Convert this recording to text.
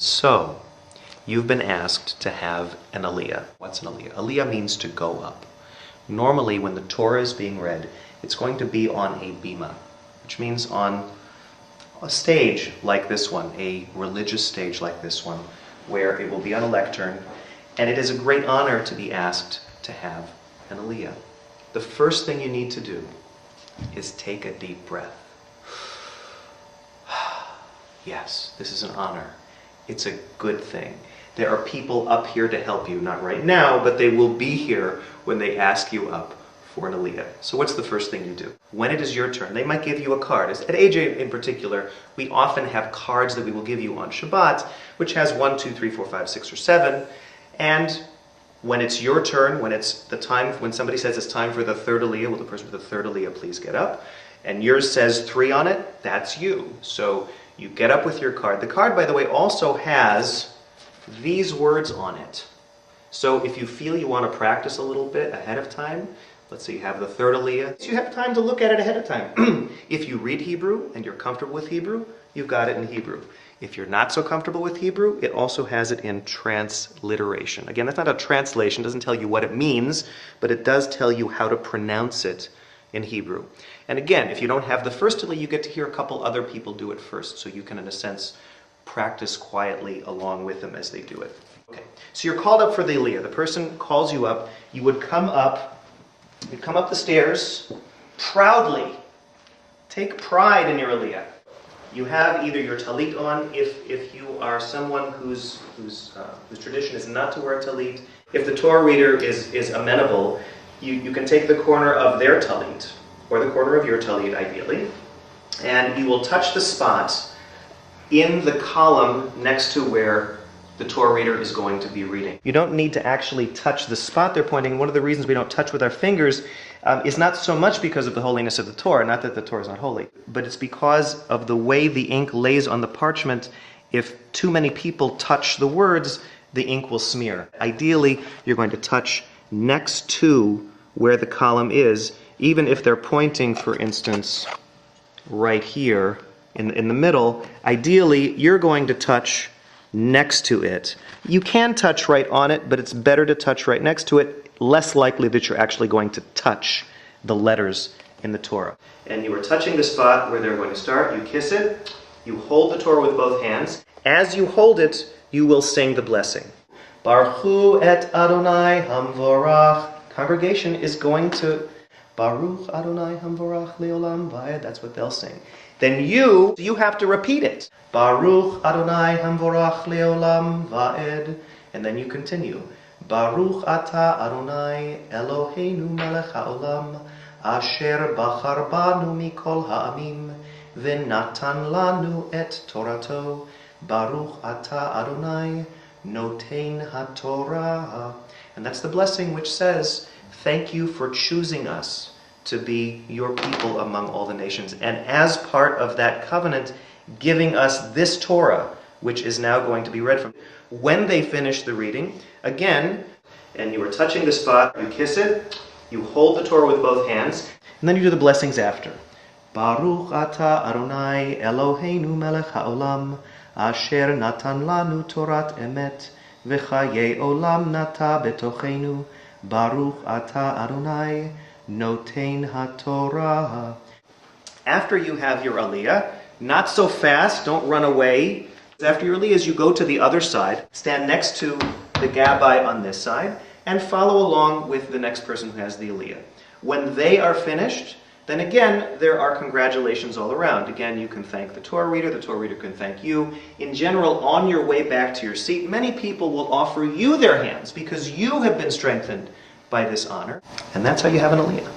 So, you've been asked to have an Aliyah. What's an Aliyah? Aliyah means to go up. Normally, when the Torah is being read, it's going to be on a bima, which means on a stage like this one, a religious stage like this one, where it will be on a lectern, and it is a great honor to be asked to have an Aliyah. The first thing you need to do is take a deep breath. Yes, this is an honor. It's a good thing. There are people up here to help you, not right now, but they will be here when they ask you up for an Aliyah. So what's the first thing you do? When it is your turn, they might give you a card. At AJ in particular, we often have cards that we will give you on Shabbat, which has 1, 2, 3, 4, 5, 6, or 7. And when it's your turn, when it's the time, when somebody says it's time for the third Aliyah, will the person with the third Aliyah please get up? And yours says 3 on it, that's you. So you get up with your card. The card, by the way, also has these words on it. So if you feel you want to practice a little bit ahead of time, let's say you have the third Aliyah, so you have time to look at it ahead of time. If you read Hebrew and you're comfortable with Hebrew, you've got it in Hebrew. If you're not so comfortable with Hebrew, it also has it in transliteration. Again, that's not a translation, it doesn't tell you what it means, but it does tell you how to pronounce it in Hebrew. And again, if you don't have the first Aliyah, you get to hear a couple other people do it first, so you can, in a sense, practice quietly along with them as they do it. Okay, so you're called up for the Aliyah. The person calls you up. You would come up the stairs proudly. Take pride in your Aliyah. You have either your talit on, if you are someone whose tradition is not to wear talit. If the Torah reader is amenable, you can take the corner of their talit, or the corner of your talit ideally, and you will touch the spot in the column next to where the Torah reader is going to be reading. You don't need to actually touch the spot they're pointing. One of the reasons we don't touch with our fingers is not so much because of the holiness of the Torah, not that the Torah is not holy, but it's because of the way the ink lays on the parchment. If too many people touch the words, the ink will smear. Ideally, you're going to touch next to where the column is, even if they're pointing, for instance, right here in the middle. Ideally, you're going to touch next to it. You can touch right on it, but it's better to touch right next to it, less likely that you're actually going to touch the letters in the Torah. And you are touching the spot where they're going to start. You kiss it. You hold the Torah with both hands. As you hold it, you will sing the blessing. Baruch et Adonai hamvorach. Congregation is going to Baruch Adonai hamvorach leolam va'ed. That's what they'll sing. Then you have to repeat it. Baruch Adonai hamvorach leolam va'ed. And then you continue. Baruch ata Adonai Eloheinu melech haolam asher bachar banu mikol ha'amim v'natan lanu et torato. Baruch ata Adonai noten haTorah. And that's the blessing which says, thank you for choosing us to be your people among all the nations. And as part of that covenant, giving us this Torah, which is now going to be read from. When they finish the reading, again, and you are touching the spot, you kiss it, you hold the Torah with both hands, and then you do the blessings after. Baruch ata Adonai Eloheinu melech haolam asher natan lanu torat emet v'chaye olam nata betochenu Baruch ata Adonai noten haTorah. After you have your Aliyah, not so fast, don't run away. After your Aliyah, you go to the other side, stand next to the Gabbai on this side, and follow along with the next person who has the Aliyah. When they are finished, then again, there are congratulations all around. Again, you can thank the Torah reader can thank you. In general, on your way back to your seat, many people will offer you their hands because you have been strengthened by this honor. And that's how you have an Aliyah.